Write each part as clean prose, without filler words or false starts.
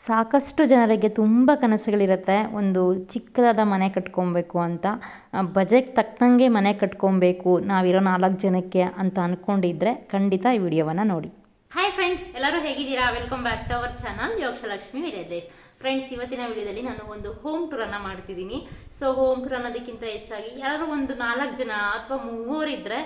ಸಾಕಷ್ಟು ಜನರಿಗೆ ತುಂಬ ಕನಸುಗಳಿರುತ್ತೆ ಒಂದು ಚಿಕ್ಕದಾದ ಮನೆ ಕಟ್ಕೊಬೇಕು ಅಂತ. ಬಜೆಟ್ ತಕ್ಕಂಗೆ ಮನೆ ಕಟ್ಕೊಬೇಕು ನಾವಿರೋ 4 ಜನಕ್ಕೆ ಅಂತ ಅಂದ್ಕೊಂಡಿದ್ರೆ ಖಂಡಿತ ಈ ವಿಡಿಯೋವನ್ನು ನೋಡಿ. ಹಾಯ್ ಫ್ರೆಂಡ್ಸ್, ಎಲ್ಲರೂ ಹೇಗಿದ್ದೀರಾ? Welcome back to our channel Yogalakshmi village life. Friends, ಇವತ್ತಿನ ವಿಡಿಯೋದಲ್ಲಿ ನಾನು ಒಂದು ಹೋಮ್ ಟೂರನ್ನು ಮಾಡ್ತಿದ್ದೀನಿ. ಸೊ ಹೋಮ್ ಟೂರ್ ಅನ್ನೋದಕ್ಕಿಂತ ಹೆಚ್ಚಾಗಿ ಯಾರು ಒಂದು 4 ಜನ ಅಥವಾ 3 ಇದ್ದರೆ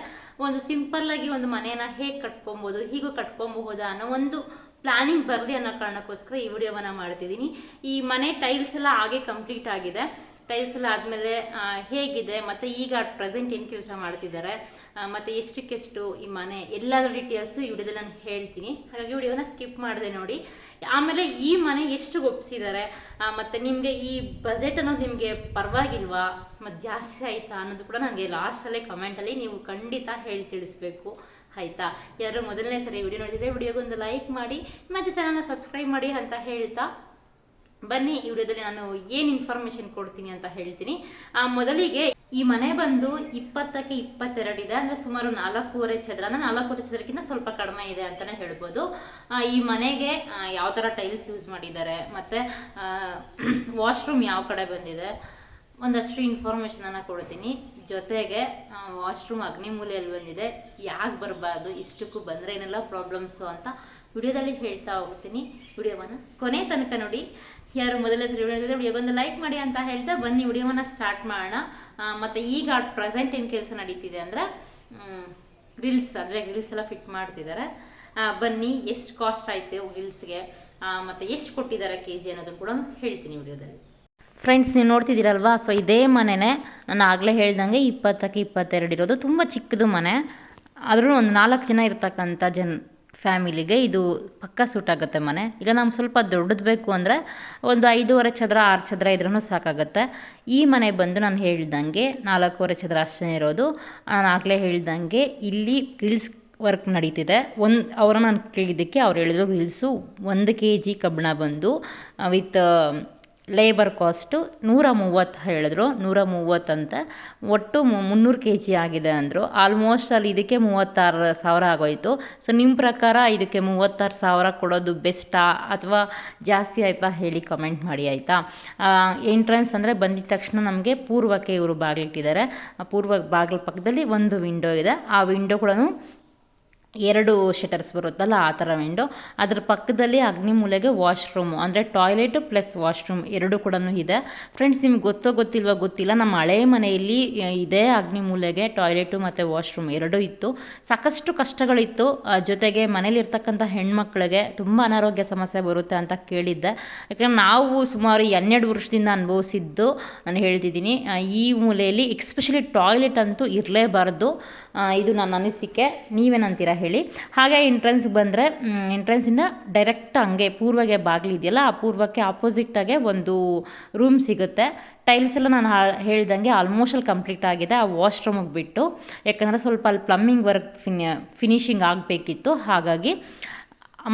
ಒಂದು ಸಿಂಪಲ್ಲಾಗಿ ಒಂದು ಮನೆಯನ್ನು ಹೇಗೆ ಕಟ್ಕೊಬೋದು, ಹೀಗೂ ಕಟ್ಕೊಬಹುದಾ ಅನ್ನೋ ಒಂದು ಪ್ಲಾನಿಂಗ್ ಬರಲಿ ಅನ್ನೋ ಕಾರಣಕ್ಕೋಸ್ಕರ ಈ ವಿಡಿಯೋವನ್ನು ಮಾಡ್ತಿದ್ದೀನಿ. ಈ ಮನೆ ಟೈಲ್ಸ್ ಎಲ್ಲ ಹಾಗೆ ಕಂಪ್ಲೀಟ್ ಆಗಿದೆ. ಟೈಲ್ಸ್ ಎಲ್ಲ ಆದಮೇಲೆ ಹೇಗಿದೆ ಮತ್ತು ಈಗ ಪ್ರೆಸೆಂಟ್ ಏನು ಕೆಲಸ ಮಾಡ್ತಿದ್ದಾರೆ ಮತ್ತು ಎಷ್ಟಕ್ಕೆಷ್ಟು ಈ ಮನೆ ಎಲ್ಲದರ ಡೀಟೇಲ್ಸು ಈ ವಿಡಿಯೋದಲ್ಲಿ ನಾನು ಹೇಳ್ತೀನಿ. ಹಾಗಾಗಿ ವಿಡಿಯೋನ ಸ್ಕಿಪ್ ಮಾಡಿದೆ ನೋಡಿ. ಆಮೇಲೆ ಈ ಮನೆ ಎಷ್ಟು ಒಪ್ಪಿಸಿದ್ದಾರೆ ಮತ್ತು ನಿಮಗೆ ಈ ಬಜೆಟ್ ಅನ್ನೋದು ನಿಮಗೆ ಪರವಾಗಿಲ್ವಾ ಮತ್ತು ಜಾಸ್ತಿ ಆಯಿತಾ ಅನ್ನೋದು ಕೂಡ ನನಗೆ ಲಾಸ್ಟಲ್ಲೇ ಕಮೆಂಟಲ್ಲಿ ನೀವು ಖಂಡಿತ ಹೇಳಿ ತಿಳಿಸ್ಬೇಕು, ಆಯಿತಾ? ಯಾರು ಮೊದಲನೇ ಸರಿ ವಿಡಿಯೋ ನೋಡಿದರೆ ವಿಡಿಯೋಗೊಂದು ಲೈಕ್ ಮಾಡಿ ಮತ್ತು ಚಾನಲ್ನ ಸಬ್ಸ್ಕ್ರೈಬ್ ಮಾಡಿ ಅಂತ ಹೇಳ್ತಾ ಬನ್ನಿ ಈ ವಿಡಿಯೋದಲ್ಲಿ ನಾನು ಏನು ಇನ್ಫಾರ್ಮೇಷನ್ ಕೊಡ್ತೀನಿ ಅಂತ ಹೇಳ್ತೀನಿ. ಮೊದಲಿಗೆ ಈ ಮನೆ ಬಂದು 20ಕ್ಕೆ 22 ಇದೆ, ಅಂದರೆ ಸುಮಾರು 4.5 ಚದರ. 4.5 ಚದರಕ್ಕಿಂತ ಸ್ವಲ್ಪ ಕಡಿಮೆ ಇದೆ ಅಂತಲೇ ಹೇಳ್ಬೋದು. ಈ ಮನೆಗೆ ಯಾವ ಥರ ಟೈಲ್ಸ್ ಯೂಸ್ ಮಾಡಿದ್ದಾರೆ ಮತ್ತು ವಾಶ್ರೂಮ್ ಯಾವ ಕಡೆ ಬಂದಿದೆ ಒಂದಷ್ಟು ಇನ್ಫಾರ್ಮೇಷನನ್ನು ಕೊಡ್ತೀನಿ. ಜೊತೆಗೆ ವಾಶ್ರೂಮ್ ಅಗ್ನಿಮೂಲೆಯಲ್ಲಿ ಬಂದಿದೆ, ಯಾಕೆ ಬರಬಾರ್ದು, ಇಷ್ಟಕ್ಕೂ ಬಂದರೆ ಏನೆಲ್ಲ ಪ್ರಾಬ್ಲಮ್ಸು ಅಂತ ವಿಡಿಯೋದಲ್ಲಿ ಹೇಳ್ತಾ ಹೋಗ್ತೀನಿ. ವಿಡಿಯೋವನ್ನು ಕೊನೆ ತನಕ ನೋಡಿ. ಯಾರು ಮೊದಲೇ ಸರಿ ವಿಡಿಯೋ ವಿಡಿಯೋಗೊಂದು ಲೈಕ್ ಮಾಡಿ ಅಂತ ಹೇಳ್ತಾ ಬನ್ನಿ ವಿಡಿಯೋವನ್ನು ಸ್ಟಾರ್ಟ್ ಮಾಡೋಣ. ಮತ್ತು ಈಗ ಪ್ರೆಸೆಂಟ್ ಏನು ಕೆಲಸ ನಡೀತಿದೆ ಅಂದರೆ ಗ್ರಿಲ್ಸ್ ಎಲ್ಲ ಫಿಟ್ ಮಾಡ್ತಿದ್ದಾರೆ. ಬನ್ನಿ ಎಷ್ಟು ಕಾಸ್ಟ್ ಆಯಿತು ಗ್ರಿಲ್ಸ್ಗೆ ಮತ್ತು ಎಷ್ಟು ಕೊಟ್ಟಿದ್ದಾರೆ KG ಅನ್ನೋದು ಕೂಡ ಹೇಳ್ತೀನಿ ವಿಡಿಯೋದಲ್ಲಿ. ಫ್ರೆಂಡ್ಸ್, ನೀವು ನೋಡ್ತಿದ್ದೀರಲ್ವಾ, ಸೊ ಇದೇ ಮನೆಯೇ ನಾನು ಆಗಲೇ ಹೇಳ್ದಂಗೆ 20ಕ್ಕೆ 22 ಇರೋದು. ತುಂಬ ಚಿಕ್ಕದು ಮನೆ, ಆದರೂ ಒಂದು 4 ಜನ ಇರ್ತಕ್ಕಂಥ ಫ್ಯಾಮಿಲಿಗೆ ಇದು ಪಕ್ಕ ಸೂಟ್ ಆಗುತ್ತೆ ಮನೆ. ಈಗ ನಮ್ಗೆ ಸ್ವಲ್ಪ ದೊಡ್ಡದು ಬೇಕು ಅಂದರೆ ಒಂದು 5.5 ಚದರ 6 ಚದರ ಇದ್ರೂ ಸಾಕಾಗುತ್ತೆ. ಈ ಮನೆ ಬಂದು ನಾನು ಹೇಳ್ದಂಗೆ 4.5 ಚದರ ಅಷ್ಟೇ ಇರೋದು. ನಾನು ಆಗಲೇ ಹೇಳ್ದಂಗೆ ಇಲ್ಲಿ ಗ್ರಿಲ್ಸ್ ವರ್ಕ್ ನಡೀತಿದೆ. ಅವರನ್ನು ನಾನು ಕೇಳಿದ್ದಕ್ಕೆ ಅವ್ರು ಹೇಳಿದ್ರು ಗ್ರಿಲ್ಸು 1 kg ಕಬ್ಬಣ ಬಂದು ವಿತ್ ಲೇಬರ್ ಕಾಸ್ಟು 130 ಹೇಳಿದ್ರು. 130 ಅಂತ ಒಟ್ಟು 300 kg ಆಗಿದೆ ಅಂದರು. ಆಲ್ಮೋಸ್ಟ್ ಅಲ್ಲಿ ಇದಕ್ಕೆ 36,000 ಆಗೋಯಿತು. ಸೊ ನಿಮ್ಮ ಪ್ರಕಾರ ಇದಕ್ಕೆ 36,000 ಕೊಡೋದು ಬೆಸ್ಟಾ ಅಥವಾ ಜಾಸ್ತಿ ಆಯಿತಾ ಹೇಳಿ ಕಮೆಂಟ್ ಮಾಡಿ, ಆಯಿತಾ? ಎಂಟ್ರೆನ್ಸ್ ಅಂದರೆ ಬಂದಿದ ತಕ್ಷಣ ನಮಗೆ ಪೂರ್ವಕ್ಕೆ ಇವರು ಬಾಗಿಲಿಟ್ಟಿದ್ದಾರೆ. ಪೂರ್ವ ಬಾಗಿಲು ಪಕ್ಕದಲ್ಲಿ ಒಂದು ವಿಂಡೋ ಇದೆ. ಆ ವಿಂಡೋ ಕೂಡ 2 ಶಟರ್ಸ್ ಬರುತ್ತಲ್ಲ, ಆ ಥರ ವಿಂಡೋ. ಅದರ ಪಕ್ಕದಲ್ಲಿ ಅಗ್ನಿಮೂಲೆಗೆ ವಾಶ್ರೂಮು ಅಂದರೆ ಟಾಯ್ಲೆಟು ಪ್ಲಸ್ ವಾಶ್ರೂಮ್ 2 ಕೂಡ ಇದೆ. ಫ್ರೆಂಡ್ಸ್, ನಿಮ್ಗೆ ಗೊತ್ತಿಲ್ವ ಗೊತ್ತಿಲ್ಲ, ನಮ್ಮ ಹಳೆ ಮನೆಯಲ್ಲಿ ಇದೇ ಅಗ್ನಿಮೂಲೆಗೆ ಟಾಯ್ಲೆಟು ಮತ್ತು ವಾಶ್ರೂಮ್ 2 ಇತ್ತು. ಸಾಕಷ್ಟು ಕಷ್ಟಗಳಿತ್ತು. ಜೊತೆಗೆ ಮನೇಲಿರ್ತಕ್ಕಂಥ ಹೆಣ್ಮಕ್ಳಿಗೆ ತುಂಬ ಅನಾರೋಗ್ಯ ಸಮಸ್ಯೆ ಬರುತ್ತೆ ಅಂತ ಕೇಳಿದ್ದೆ. ಯಾಕಂದರೆ ನಾವು ಸುಮಾರು 12 ವರ್ಷದಿಂದ ಅನುಭವಿಸಿದ್ದು ನಾನು ಹೇಳ್ತಿದ್ದೀನಿ. ಈ ಮೂಲೆಯಲ್ಲಿ ಎಕ್ಸ್ಪೆಷಲಿ ಟಾಯ್ಲೆಟ್ ಅಂತೂ ಇರಲೇಬಾರ್ದು. ಇದು ನನ್ನ ಅನಿಸಿಕೆ, ನೀವೇನಂತೀರ ಹೇಳಿ. ಹಾಗೆ ಎಂಟ್ರೆನ್ಸ್ಗೆ ಬಂದರೆ ಎಂಟ್ರೆನ್ಸಿಂದ ಡೈರೆಕ್ಟ್ ಹಂಗೆ ಪೂರ್ವಗೆ ಬಾಗಿಲಿದೆಯಲ್ಲ, ಆ ಪೂರ್ವಕ್ಕೆ ಆಪೋಸಿಟಾಗೆ ಒಂದು ರೂಮ್ ಸಿಗುತ್ತೆ. ಟೈಲ್ಸ್ ಎಲ್ಲ ನಾನು ಹೇಳ್ದಂಗೆ ಆಲ್ಮೋಸ್ಟ್ ಅಲ್ಲಿ ಕಂಪ್ಲೀಟ್ ಆಗಿದೆ, ಆ ವಾಶ್ರೂಮಿಗೆ ಬಿಟ್ಟು. ಯಾಕಂದರೆ ಸ್ವಲ್ಪ ಅಲ್ಲಿ ಪ್ಲಮ್ಮಿಂಗ್ ವರ್ಕ್ ಫಿನಿಶಿಂಗ್ ಆಗಬೇಕಿತ್ತು. ಹಾಗಾಗಿ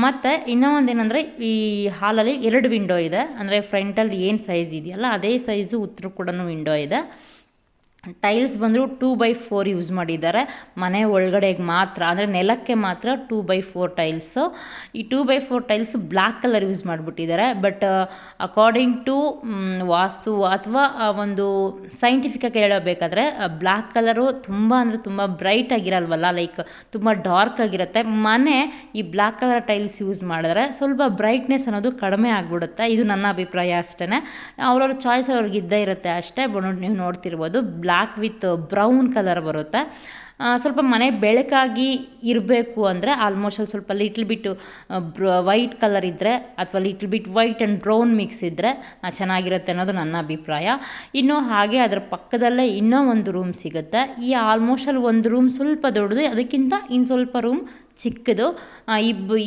ಮತ್ತು ಇನ್ನೂ ಒಂದೇನೆಂದರೆ ಈ ಹಾಲಲ್ಲಿ 2 ವಿಂಡೋ ಇದೆ. ಅಂದರೆ ಫ್ರಂಟಲ್ಲಿ ಏನು ಸೈಜ್ ಇದೆಯಲ್ಲ ಅದೇ ಸೈಜು ಉತ್ತರ ಕೂಡ ವಿಂಡೋ ಇದೆ. ಟೈಲ್ಸ್ ಬಂದರೂ 2x4 ಯೂಸ್ ಮಾಡಿದ್ದಾರೆ ಮನೆ ಒಳಗಡೆಗೆ ಮಾತ್ರ, ಅಂದರೆ ನೆಲಕ್ಕೆ ಮಾತ್ರ 2x4 ಟೈಲ್ಸು. ಈ 2x4 tiles black colour use ಮಾಡಿಬಿಟ್ಟಿದ್ದಾರೆ. ಬಟ್ ಅಕಾರ್ಡಿಂಗ್ ಟು ವಾಸ್ತು ಅಥವಾ ಒಂದು ಸೈಂಟಿಫಿಕಾಗಿ ಹೇಳಬೇಕಾದ್ರೆ ಬ್ಲ್ಯಾಕ್ ಕಲರು ತುಂಬ ಅಂದರೆ ತುಂಬ ಬ್ರೈಟ್ ಆಗಿರಲ್ವಲ್ಲ, ಲೈಕ್ ತುಂಬ ಡಾರ್ಕ್ ಆಗಿರುತ್ತೆ. ಮನೆ ಈ ಬ್ಲ್ಯಾಕ್ ಕಲರ್ ಟೈಲ್ಸ್ ಯೂಸ್ ಮಾಡಿದ್ರೆ ಸ್ವಲ್ಪ ಬ್ರೈಟ್ನೆಸ್ ಅನ್ನೋದು ಕಡಿಮೆ ಆಗಿಬಿಡುತ್ತೆ. ಇದು ನನ್ನ ಅಭಿಪ್ರಾಯ ಅಷ್ಟೇ. ಅವ್ರವ್ರ ಚಾಯ್ಸ್ ಅವ್ರಿಗೆ ಇದ್ದೇ ಇರುತ್ತೆ ಅಷ್ಟೇ. ನೀವು ನೋಡ್ತಿರ್ಬೋದು ಬ್ಲ್ಯಾಕ್ ವಿತ್ ಬ್ರೌನ್ ಕಲರ್ ಬರುತ್ತೆ. ಸ್ವಲ್ಪ ಮನೆ ಬೆಳಕಾಗಿ ಇರಬೇಕು ಅಂದರೆ ಆಲ್ಮೋಸ್ಟ್ ಅಲ್ಲಿ ಸ್ವಲ್ಪ ಲಿಟ್ಲ್ ಬಿಟ್ಟು ವೈಟ್ ಕಲರ್ ಇದ್ದರೆ ಅಥವಾ little bit white and brown mix ಇದ್ದರೆ ಚೆನ್ನಾಗಿರುತ್ತೆ ಅನ್ನೋದು ನನ್ನ ಅಭಿಪ್ರಾಯ. ಇನ್ನು ಹಾಗೆ ಅದರ ಪಕ್ಕದಲ್ಲೇ ಇನ್ನೂ ಒಂದು ರೂಮ್ ಸಿಗುತ್ತೆ. ಈ ಆಲ್ಮೋಸ್ಟ್ ಅಲ್ಲಿ ಒಂದು ರೂಮ್ ಸ್ವಲ್ಪ ದೊಡ್ಡದು, ಅದಕ್ಕಿಂತ ಇನ್ನು ಸ್ವಲ್ಪ ರೂಮ್ ಚಿಕ್ಕದು.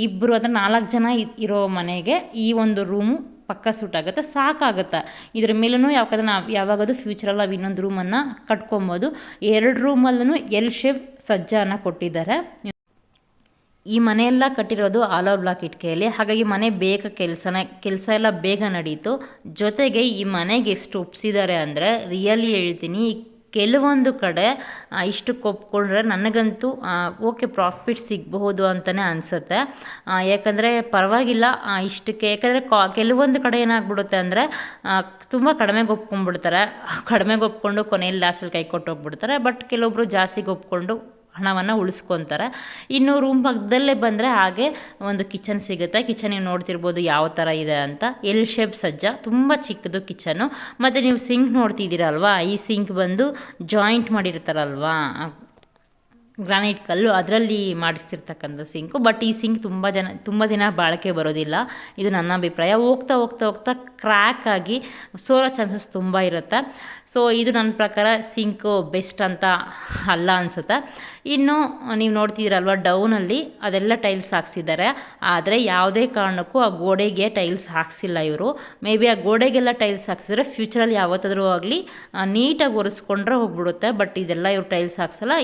ಇಬ್ಬರು ಅಂದರೆ 4 ಜನ ಇರೋ ಮನೆಗೆ ಈ ಒಂದು ರೂಮು ಪಕ್ಕ ಸೂಟ್ ಆಗುತ್ತೆ, ಸಾಕಾಗುತ್ತೆ. ಇದ್ರ ಮೇಲೂ ಯಾವಾಗದು ಫ್ಯೂಚರಲ್ಲಿ ನಾವು ಇನ್ನೊಂದು ರೂಮನ್ನು ಕಟ್ಕೊಬೋದು. 2 ರೂಮಲ್ಲೂ ಎಲ್ ಶೇಪ್ ಸಜ್ಜಾನ ಕೊಟ್ಟಿದ್ದಾರೆ. ಈ ಮನೆಯೆಲ್ಲ ಕಟ್ಟಿರೋದು ಆಲೋ ಬ್ಲಾಕ್ ಇಟ್ಕೆಯಲ್ಲಿ. ಹಾಗಾಗಿ ಮನೆ ಕೆಲಸ ಎಲ್ಲ ಬೇಗ ನಡೀತು. ಜೊತೆಗೆ ಈ ಮನೆಗೆ ಎಷ್ಟು ಒಪ್ಪಿಸಿದ್ದಾರೆ ಅಂದರೆ ರಿಯಲಿ ಹೇಳ್ತೀನಿ, ಕೆಲವೊಂದು ಕಡೆ ಇಷ್ಟಕ್ಕೆ ಒಪ್ಕೊಂಡ್ರೆ ನನಗಂತೂ ಓಕೆ ಪ್ರಾಫಿಟ್ ಸಿಗಬಹುದು ಅಂತಲೇ ಅನಿಸುತ್ತೆ. ಯಾಕಂದರೆ ಪರವಾಗಿಲ್ಲ ಇಷ್ಟಕ್ಕೆ. ಯಾಕಂದರೆ ಕೆಲವೊಂದು ಕಡೆ ಏನಾಗ್ಬಿಡುತ್ತೆ ಅಂದರೆ ತುಂಬ ಕಡಿಮೆಗೆ ಒಪ್ಕೊಂಡ್ಬಿಡ್ತಾರೆ. ಕಡಿಮೆಗೆ ಒಪ್ಕೊಂಡು ಕೊನೆಯಲ್ಲಿ ಲಾಸ್ಟಲ್ಲಿ ಕೈ ಕೊಟ್ಟು ಹೋಗ್ಬಿಡ್ತಾರೆ. ಬಟ್ ಕೆಲವೊಬ್ಬರು ಜಾಸ್ತಿಗೆ ಒಪ್ಕೊಂಡು ಹಣವನ್ನು ಉಳಿಸ್ಕೊತಾರೆ. ಇನ್ನು ರೂಮ್ ಪಕ್ಕದಲ್ಲೇ ಬಂದರೆ ಹಾಗೆ ಒಂದು ಕಿಚನ್ ಸಿಗುತ್ತೆ. ಕಿಚನ್ ನೀವು ನೋಡ್ತಿರ್ಬೋದು ಯಾವ ಥರ ಇದೆ ಅಂತ. ಎಲ್ ಶೇಪ್ ಸಜ್ಜ, ತುಂಬ ಚಿಕ್ಕದು ಕಿಚನ್ನು. ಮತ್ತು ನೀವು ಸಿಂಕ್ ನೋಡ್ತಿದ್ದೀರಲ್ವಾ, ಈ ಸಿಂಕ್ ಬಂದು ಜಾಯಿಂಟ್ ಮಾಡಿರ್ತಾರಲ್ವಾ ಗ್ರಾನೈಟ್ ಕಲ್ಲು, ಅದರಲ್ಲಿ ಮಾಡಿಸಿರ್ತಕ್ಕಂಥ ಸಿಂಕು. ಬಟ್ ಈ ಸಿಂಕ್ ತುಂಬ ದಿನ ಬಾಳಿಕೆ ಬರೋದಿಲ್ಲ, ಇದು ನನ್ನ ಅಭಿಪ್ರಾಯ. ಹೋಗ್ತಾ ಹೋಗ್ತಾ ಹೋಗ್ತಾ ಕ್ರ್ಯಾಕ್ ಆಗಿ ಸೋರೋ ಚಾನ್ಸಸ್ ತುಂಬ ಇರುತ್ತೆ. ಸೊ ಇದು ನನ್ನ ಪ್ರಕಾರ ಸಿಂಕು ಬೆಸ್ಟ್ ಅಂತ ಅಲ್ಲ ಅನಿಸುತ್ತೆ. ಇನ್ನು ನೀವು ನೋಡ್ತಿದ್ದೀರಲ್ವ ಡೌನಲ್ಲಿ ಅದೆಲ್ಲ ಟೈಲ್ಸ್ ಹಾಕ್ಸಿದ್ದಾರೆ. ಆದರೆ ಯಾವುದೇ ಕಾರಣಕ್ಕೂ ಆ ಗೋಡೆಗೆ ಟೈಲ್ಸ್ ಹಾಕ್ಸಿಲ್ಲ ಇವರು. ಮೇ ಬಿ ಆ ಗೋಡೆಗೆಲ್ಲ ಟೈಲ್ಸ್ ಹಾಕ್ಸಿದ್ರೆ ಫ್ಯೂಚರಲ್ಲಿ ಯಾವತ್ತಾದರೂ ಆಗಲಿ ನೀಟಾಗಿ ಒರೆಸ್ಕೊಂಡ್ರೆ ಹೋಗ್ಬಿಡುತ್ತೆ. ಬಟ್ ಇದೆಲ್ಲ ಇವರು ಟೈಲ್ಸ್ ಹಾಕ್ಸಲ್ಲ.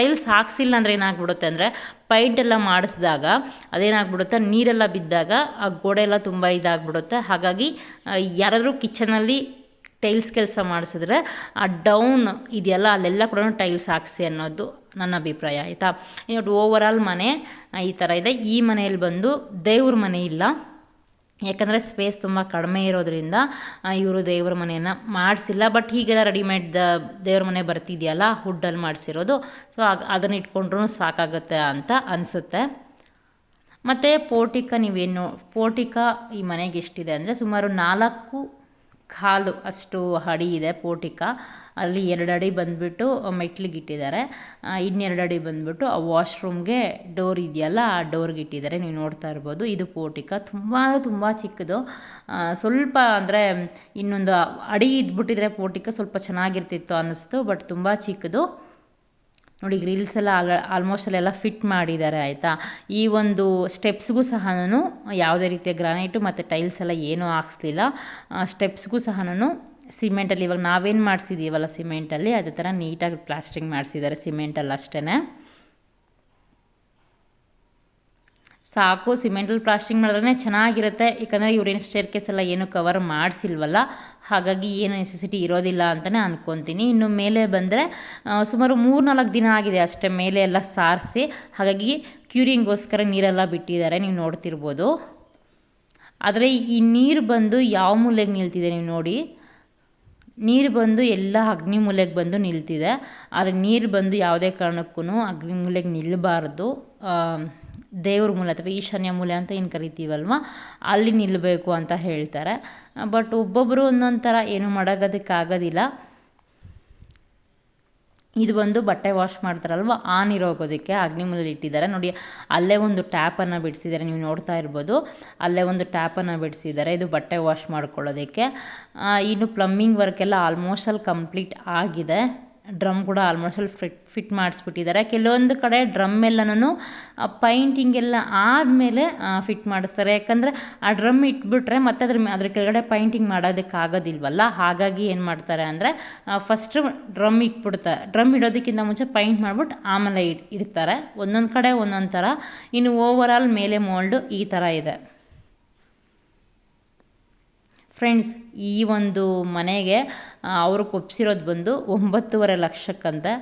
ಟೈಲ್ಸ್ ಹಾಕ್ಸಿಲ್ಲ ಅಂದರೆ ಏನಾಗ್ಬಿಡುತ್ತೆ ಅಂದರೆ ಪೈಂಟೆಲ್ಲ ಮಾಡಿಸಿದಾಗ ಅದೇನಾಗ್ಬಿಡುತ್ತೆ, ನೀರೆಲ್ಲ ಬಿದ್ದಾಗ ಆ ಗೋಡೆ ಎಲ್ಲ ತುಂಬ ಇದಾಗ್ಬಿಡುತ್ತೆ. ಹಾಗಾಗಿ ಯಾರಾದರೂ ಕಿಚನಲ್ಲಿ ಟೈಲ್ಸ್ ಕೆಲಸ ಮಾಡಿಸಿದ್ರೆ ಆ ಡೌನ್ ಇದೆಯಲ್ಲ ಅಲ್ಲೆಲ್ಲ ಕೂಡ ಟೈಲ್ಸ್ ಹಾಕ್ಸಿ ಅನ್ನೋದು ನನ್ನ ಅಭಿಪ್ರಾಯ, ಆಯಿತಾ. ಇನ್ನು ಓವರಾಲ್ ಮನೆ ಈ ಥರ ಇದೆ. ಈ ಮನೆಯಲ್ಲಿ ಬಂದು ದೇವ್ರ ಮನೆ ಇಲ್ಲ, ಯಾಕಂದರೆ ಸ್ಪೇಸ್ ತುಂಬ ಕಡಿಮೆ ಇರೋದ್ರಿಂದ ಇವರು ದೇವ್ರ ಮನೆಯನ್ನು ಮಾಡಿಸಿಲ್ಲ. ಬಟ್ ಹೀಗೆಲ್ಲ ರೆಡಿಮೇಡ್ ದೇವ್ರ ಮನೆ ಬರ್ತಿದೆಯಲ್ಲ ಹುಡ್ಡಲ್ಲಿ ಮಾಡಿಸಿರೋದು, ಸೊ ಅದನ್ನು ಇಟ್ಕೊಂಡ್ರೂ ಸಾಕಾಗುತ್ತೆ ಅಂತ ಅನಿಸುತ್ತೆ. ಮತ್ತು ಪೋರ್ಟಿಕ ಈ ಮನೆಗೆ ಎಷ್ಟಿದೆ ಅಂದರೆ ಸುಮಾರು 4.25 ಅಷ್ಟು ಅಡಿ ಇದೆ ಪೋರ್ಟಿಕ. ಅಲ್ಲಿ 2 ಅಡಿ ಬಂದುಬಿಟ್ಟು ಮೆಟ್ಲಿಗೆ ಇಟ್ಟಿದ್ದಾರೆ, 2 ಅಡಿ ಬಂದುಬಿಟ್ಟು ಆ ವಾಶ್ರೂಮ್ಗೆ ಡೋರ್ ಇದೆಯಲ್ಲ ಆ ಡೋರ್ಗೆ ಇಟ್ಟಿದ್ದಾರೆ. ನೀವು ನೋಡ್ತಾ ಇರ್ಬೋದು, ಇದು ಪೋರ್ಟಿಕ. ತುಂಬ ಚಿಕ್ಕದು. ಸ್ವಲ್ಪ ಅಂದರೆ ಇನ್ನೊಂದು ಅಡಿ ಇದ್ಬಿಟ್ಟಿದ್ರೆ ಪೋರ್ಟಿಕ ಸ್ವಲ್ಪ ಚೆನ್ನಾಗಿರ್ತಿತ್ತು ಅನ್ನಿಸ್ತು. ಬಟ್ ತುಂಬ ಚಿಕ್ಕದು ನೋಡಿ. ಗ್ರಿಲ್ಸ್ ಎಲ್ಲ ಆಲ್ಮೋಸ್ಟ್ ಅಲ್ಲೆಲ್ಲ ಫಿಟ್ ಮಾಡಿದ್ದಾರೆ, ಆಯಿತಾ. ಈ ಒಂದು ಸ್ಟೆಪ್ಸ್ಗೂ ಸಹ ನಾನು ಯಾವುದೇ ರೀತಿಯ ಗ್ರಾನೈಟು ಮತ್ತು ಟೈಲ್ಸ್ ಎಲ್ಲ ಏನೂ ಹಾಕ್ಸ್ಲಿಲ್ಲ. ಸ್ಟೆಪ್ಸ್ಗೂ ಸಹ ನಾನು ಸಿಮೆಂಟಲ್ಲಿ, ಇವಾಗ ನಾವೇನು ಮಾಡಿಸಿದ್ದೀವಲ್ಲ ಸಿಮೆಂಟಲ್ಲಿ ಅದೇ ಥರ ನೀಟಾಗಿ ಪ್ಲಾಸ್ಟ್ರಿಂಗ್ ಮಾಡಿಸಿದ್ದಾರೆ ಸಿಮೆಂಟಲ್ಲಿ ಅಷ್ಟೇ ಸಾಕು. ಸಿಮೆಂಟಲ್ಲಿ ಪ್ಲಾಸ್ಟ್ರಿಂಗ್ ಮಾಡಿದ್ರೆ ಚೆನ್ನಾಗಿರುತ್ತೆ. ಯಾಕಂದರೆ ಇವ್ರೇನು ಸ್ಟೇರ್ಕೇಸ್ ಎಲ್ಲ ಏನು ಕವರ್ ಮಾಡಿಸಿಲ್ವಲ್ಲ, ಹಾಗಾಗಿ ಏನು ನೆಸೆಸಿಟಿ ಇರೋದಿಲ್ಲ ಅಂತಲೇ ಅಂದ್ಕೊತೀನಿ. ಇನ್ನು ಮೇಲೆ ಬಂದರೆ ಸುಮಾರು 3-4 ದಿನ ಆಗಿದೆ ಅಷ್ಟೇ ಮೇಲೆ ಎಲ್ಲ ಸಾರಿಸಿ. ಹಾಗಾಗಿ ಕ್ಯೂರಿಂಗೋಸ್ಕರ ನೀರೆಲ್ಲ ಬಿಟ್ಟಿದ್ದಾರೆ, ನೀವು ನೋಡ್ತಿರ್ಬೋದು. ಆದರೆ ಈ ನೀರು ಬಂದು ಯಾವ ಮೂಲೆಗೆ ನಿಲ್ತಿದೆ ನೀವು ನೋಡಿ. ನೀರು ಬಂದು ಎಲ್ಲ ಅಗ್ನಿ ಮೂಲೆಗೆ ಬಂದು ನಿಲ್ತಿದೆ. ಆದರೆ ನೀರು ಬಂದು ಯಾವುದೇ ಕಾರಣಕ್ಕೂ ಅಗ್ನಿ ಮೂಲೆಗೆ ನಿಲ್ಲಬಾರ್ದು. ದೇವ್ರ ಮೂಲೆ ಅಥವಾ ಈಶಾನ್ಯ ಮೂಲೆ ಅಂತ ಏನು ಕರಿತೀವಲ್ವ ಅಲ್ಲಿ ನಿಲ್ಲಬೇಕು ಅಂತ ಹೇಳ್ತಾರೆ. ಬಟ್ ಒಬ್ಬೊಬ್ಬರು ಒಂದೊಂದು ಥರ ಏನು ಮಾಡೋದಕ್ಕಾಗೋದಿಲ್ಲ. ಇದು ಬಂದು ಬಟ್ಟೆ ವಾಶ್ ಮಾಡ್ತಾರಲ್ವ ಆ ನೀರು ಹೋಗೋದಕ್ಕೆ ಅಗ್ನಿ ಮೂಲೆಯಲ್ಲಿ ಇಟ್ಟಿದ್ದಾರೆ ನೋಡಿ. ಅಲ್ಲೇ ಒಂದು ಟ್ಯಾಪನ್ನು ಬಿಡಿಸಿದ್ದಾರೆ, ನೀವು ನೋಡ್ತಾ ಇರ್ಬೋದು. ಅಲ್ಲೇ ಒಂದು ಟ್ಯಾಪನ್ನು ಬಿಡಿಸಿದ್ದಾರೆ, ಇದು ಬಟ್ಟೆ ವಾಶ್ ಮಾಡ್ಕೊಳ್ಳೋದಕ್ಕೆ. ಇನ್ನು ಪ್ಲಂಬಿಂಗ್ ವರ್ಕೆಲ್ಲ ಆಲ್ಮೋಸ್ಟ್ ಅಲ್ಲಿ ಕಂಪ್ಲೀಟ್ ಆಗಿದೆ. ಡ್ರಮ್ ಕೂಡ ಆಲ್ಮೋಸ್ಟ್ ಅಲ್ಲಿ ಫಿಟ್ ಮಾಡಿಸ್ಬಿಟ್ಟಿದ್ದಾರೆ. ಕೆಲವೊಂದು ಕಡೆ ಡ್ರಮ್ ಎಲ್ಲನೂ ಪೈಂಟಿಂಗ್ ಎಲ್ಲ ಆದಮೇಲೆ ಫಿಟ್ ಮಾಡಿಸ್ತಾರೆ. ಯಾಕಂದರೆ ಆ ಡ್ರಮ್ ಇಟ್ಬಿಟ್ರೆ ಮತ್ತೆ ಅದ್ರ ಕೆಳಗಡೆ ಪೈಂಟಿಂಗ್ ಮಾಡೋದಕ್ಕಾಗೋದಿಲ್ವಲ್ಲ. ಹಾಗಾಗಿ ಏನು ಮಾಡ್ತಾರೆ ಅಂದರೆ ಫಸ್ಟು ಡ್ರಮ್ ಇಟ್ಬಿಡ್ತಾರೆ. ಡ್ರಮ್ ಇಡೋದಕ್ಕಿಂತ ಮುಂಚೆ ಪೈಂಟ್ ಮಾಡಿಬಿಟ್ಟು ಆಮೇಲೆ ಇಡ್ತಾರೆ. ಒಂದೊಂದು ಕಡೆ ಒಂದೊಂದು ಥರ. ಇನ್ನು ಓವರಾಲ್ ಮೇಲೆ ಮೋಲ್ಡು ಈ ಥರ ಇದೆ ಫ್ರೆಂಡ್ಸ್. ಈ ಒಂದು ಮನೆಗೆ ಅವರು ಒಪ್ಸಿರೋದು ಬಂದು 9.5 ಲಕ್ಷಕ್ಕಂತೆ.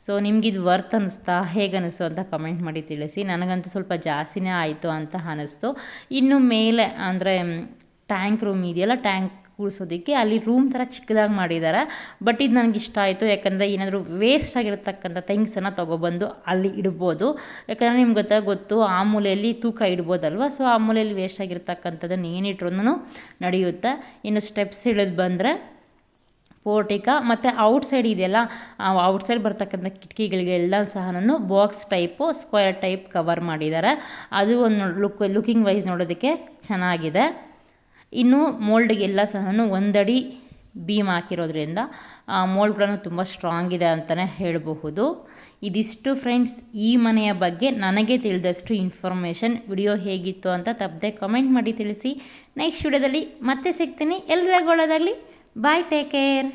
ಸೊ ನಿಮಗಿದು ವರ್ತ್ ಅನ್ನಿಸ್ತಾ ಹೇಗೆ ಅನ್ನಿಸ್ತು ಅಂತ ಕಮೆಂಟ್ ಮಾಡಿ ತಿಳಿಸಿ. ನನಗಂತೂ ಸ್ವಲ್ಪ ಜಾಸ್ತಿನೇ ಆಯಿತು ಅಂತ ಅನ್ನಿಸ್ತು. ಇನ್ನು ಮೇಲೆ ಅಂದರೆ ಟ್ಯಾಂಕ್ ರೂಮ್ ಇದೆಯಲ್ಲ, ಟ್ಯಾಂಕ್ ಕೂರಿಸೋದಕ್ಕೆ ಅಲ್ಲಿ ರೂಮ್ ಥರ ಚಿಕ್ಕದಾಗಿ ಮಾಡಿದ್ದಾರೆ. ಬಟ್ ಇದು ನನಗೆ ಇಷ್ಟ ಆಯಿತು. ಯಾಕಂದರೆ ಏನಾದರೂ ವೇಸ್ಟ್ ಆಗಿರತಕ್ಕಂಥ ಥಿಂಗ್ಸನ್ನು ತೊಗೊಬಂದು ಅಲ್ಲಿ ಇಡ್ಬೋದು. ಯಾಕಂದರೆ ನಿಮ್ಗೆ ಗೊತ್ತು ಆ ಮೂಲೆಯಲ್ಲಿ ತೂಕ ಇಡ್ಬೋದಲ್ವ. ಸೊ ಆ ಮೂಲೆಯಲ್ಲಿ ವೇಸ್ಟ್ ಆಗಿರ್ತಕ್ಕಂಥದ್ದನ್ನು ಏನಿಟ್ರೂ ನಡೆಯುತ್ತೆ. ಇನ್ನು ಸ್ಟೆಪ್ಸ್ ಇಳಿದು ಬಂದರೆ ಪೋರ್ಟಿಕ ಮತ್ತು ಔಟ್ಸೈಡ್ ಇದೆಯಲ್ಲ, ಔಟ್ಸೈಡ್ ಬರ್ತಕ್ಕಂಥ ಕಿಟಕಿಗಳಿಗೆಲ್ಲ ಸಹ ನಾನು box type square type cover ಮಾಡಿದ್ದಾರೆ. ಅದು ಒಂದು ಲುಕಿಂಗ್ ವೈಸ್ ನೋಡೋದಕ್ಕೆ ಚೆನ್ನಾಗಿದೆ. ಇನ್ನು ಮೋಲ್ಡ್ಗೆಲ್ಲ ಸಹ 1 ಅಡಿ ಬೀಮ್ ಹಾಕಿರೋದ್ರಿಂದ ಮೋಲ್ಡ್ ಕೂಡ ತುಂಬ ಸ್ಟ್ರಾಂಗ್ ಇದೆ ಅಂತಲೇ ಹೇಳಬಹುದು. ಇದಿಷ್ಟು ಫ್ರೆಂಡ್ಸ್ ಈ ಮನೆಯ ಬಗ್ಗೆ ನನಗೆ ತಿಳಿದಷ್ಟು ಇನ್ಫಾರ್ಮೇಷನ್. ವಿಡಿಯೋ ಹೇಗಿತ್ತು ಅಂತ ತಪ್ಪದೆ ಕಮೆಂಟ್ ಮಾಡಿ ತಿಳಿಸಿ. ನೆಕ್ಸ್ಟ್ ವಿಡಿಯೋದಲ್ಲಿ ಮತ್ತೆ ಸಿಗ್ತೀನಿ. ಎಲ್ಲರಿಗೂ ಒಳ್ಳೆಯದಾಗಲಿ. ಬಾಯ್, ಟೇಕ್ ಕೇರ್.